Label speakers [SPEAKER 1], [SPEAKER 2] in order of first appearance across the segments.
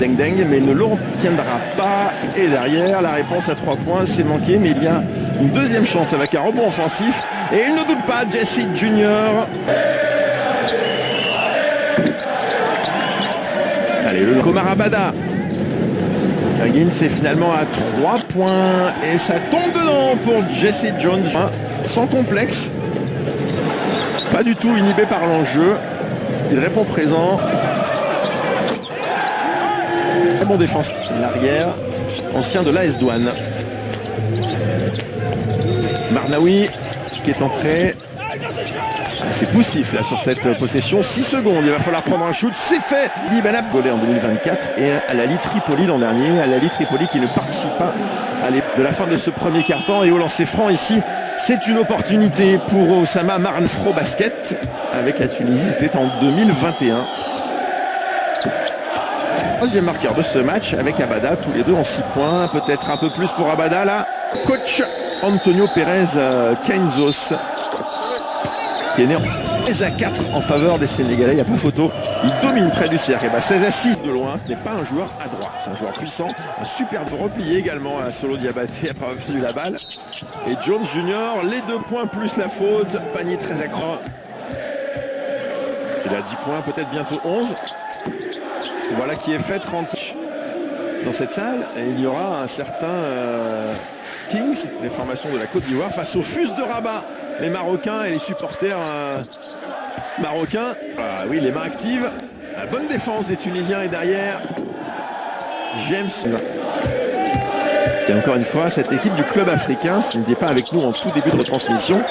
[SPEAKER 1] Deng Deng, mais il ne l'obtiendra pas. Et derrière, la réponse à 3 points, c'est manqué, mais il y a une deuxième chance avec un rebond offensif. Et il ne doute pas, Jesse Junior. Allez, le Komar Abada. Higgins est finalement à 3 points et ça tombe dedans pour Jesse Jones. Sans complexe, pas du tout inhibé par l'enjeu. Il répond présent. Très bon défense. L'arrière, ancien de l'AS Douane. Marnaoui qui est entré. C'est poussif là sur cette possession. 6 secondes, il va falloir prendre un shoot. C'est fait. Libana volé en 2024 et à l'Ali Tripoli l'an dernier. À l'Ali Tripoli qui ne participe pas de la fin de ce premier quart-temps. Et au lancer franc ici, c'est une opportunité pour Osama Marnfro Basket avec la Tunisie. C'était en 2021. Troisième marqueur de ce match avec Abada, tous les deux en 6 points. Peut-être un peu plus pour Abada là. Coach Antonio Pérez Kenzos, qui est né en 16 à 4 en faveur des Sénégalais, il n'y a pas photo. Il domine près du cercle. Et bah 16 à 6 de loin, ce n'est pas un joueur adroit, c'est un joueur puissant. Un superbe replié également à Solo Diabaté après avoir obtenu la balle. Et Jones Junior, les 2 points plus la faute. Panier très accro. Il a 10 points, peut-être bientôt 11. Voilà qui est fait 30 dans cette salle. Et il y aura un certain Kings, les formations de la Côte d'Ivoire, face aux Fus de Rabat. Les Marocains et les supporters marocains. Ah, oui, les mains actives. La bonne défense des Tunisiens est derrière. James. Et encore une fois, cette équipe du club africain, s'il n'était pas avec nous en tout début de retransmission.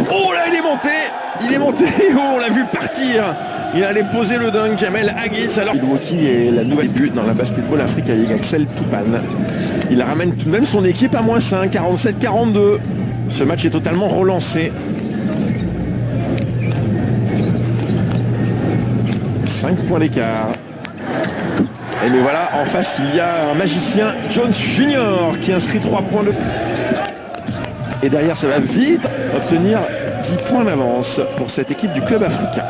[SPEAKER 1] Oh là, il est monté. Il est monté. Oh, on l'a vu partir. Il allait poser le dunk, Jamel Aguis. Alors, Milwaukee est la nouvelle but dans la Basketball Africa League, Axel Toupane. Il ramène tout de même son équipe à -5, 47-42. Ce match est totalement relancé. 5 points d'écart. Et mais voilà, en face, il y a un magicien, Jones Junior, qui inscrit 3 points de... Et derrière, ça va vite obtenir 10 points d'avance pour cette équipe du club africain.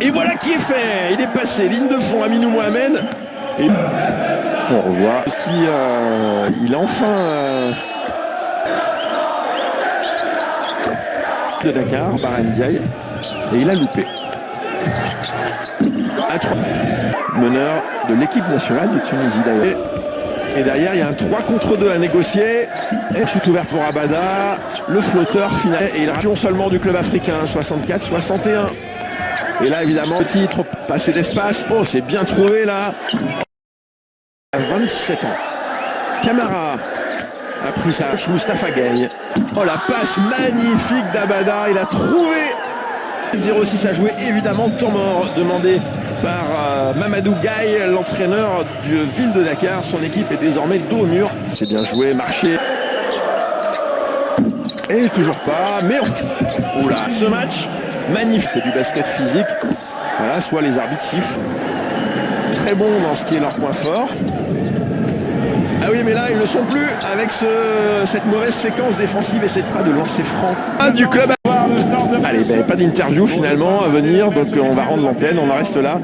[SPEAKER 1] Et voilà qui est fait. Il est passé, ligne de fond, Aminou Mohamed. Et on revoit il a enfin... de Dakar, Baran Ndiaye, et il a loupé. À 3. Meneur de l'équipe nationale de Tunisie d'ailleurs. Et derrière, il y a un 3 contre 2 à négocier. Et shoot ouvert pour Abada. Le flotteur final. Et il rajoute seulement du club africain, 64-61. Et là, évidemment, le titre, pas assez d'espace. Oh, c'est bien trouvé là. À 27 ans. Camara a pris sa touche, Moustapha Gaye. Oh, la passe magnifique d'Abada. Il a trouvé. 06 a joué évidemment temps mort demandé par Mamadou Gaye, l'entraîneur du Ville de Dakar. Son équipe est désormais dos au mur. C'est bien joué, marché. Et toujours pas. Mais oula, ce match magnifique. C'est du basket physique. Voilà, soit les arbitres sifflent. Très bon dans ce qui est leur point fort. Ah oui, mais là, ils ne sont plus avec cette mauvaise séquence défensive et cette pas de lancer franc du club. Allez, ben, pas d'interview finalement à venir, donc on va rendre l'antenne, on en reste là.